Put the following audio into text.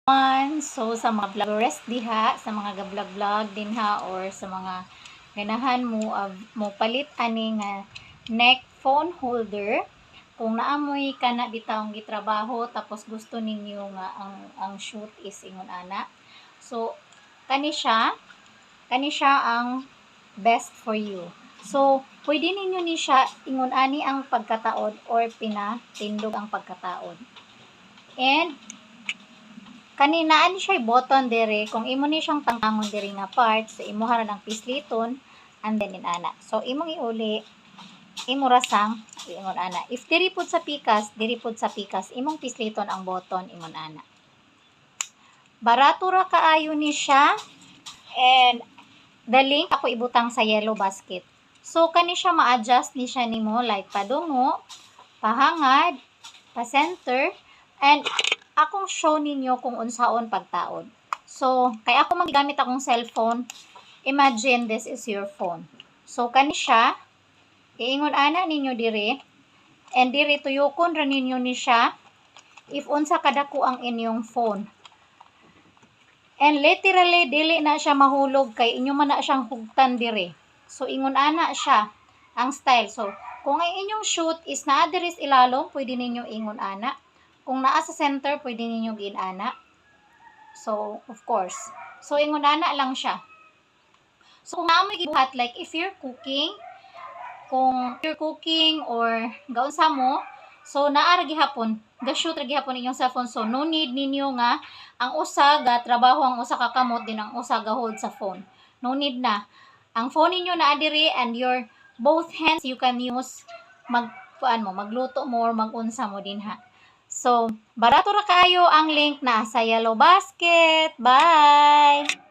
So sa mga vloggers diha, sa mga ga-vlog din ha, or sa mga ganahan mo palit ani nga neck phone holder, kung naamoy kana bitawng gitrabaho tapos gusto ninyo nga ang shoot is ingon ana. So kani siya ang best for you. So pwede ninyo ni siya ingon ani ang pagkataod or pinatindog ang pagkataod. And kanina ani siya button dire kung imo ni siyang tangtangon dire nga part, so imo ra ng pisliton and then ana. So imong iuli, imo rasang ingon ana. If diri pud sa pikas, imong pisliton ang button ingon ana. Barato ra kaayo ni siya, and the link ako ibutang sa yellow basket. So kani siya ma-adjust ni siya nimo like padungo, pahangad, pa-center, and akong show ninyo kung unsaon pagtaod. So, kay ako magagamit akong cellphone, imagine this is your phone. So, kani siya, iingon ana ninyo dire, and dire tuyokon ra ninyo ni siya, if unsa kadako ang inyong phone. And literally, dili na siya mahulog, kay inyo man na siyang hugtan dire. So, ingon ana siya, ang style. So, kung ang inyong shoot is naa diri sa ilalom, pwede ninyo ingon ana. Kung naa sa center, pwede ninyo ginana. So, of course. So, ingon ana lang siya. So, kung naamoy gibuhat, like if you're cooking, or gaon sa mo, so naa ra gihapon, ga-shoot ra gihapon inyong cellphone. So, no need ninyo nga ang usa ga trabaho, ang usa ka kamot din ang usa ga hold sa phone. No need na. Ang phone ninyo naa diri and your both hands you can use magluto mo or magunsa mo din ha. So, barato ra kaayo ang link na sa yellow basket. Bye!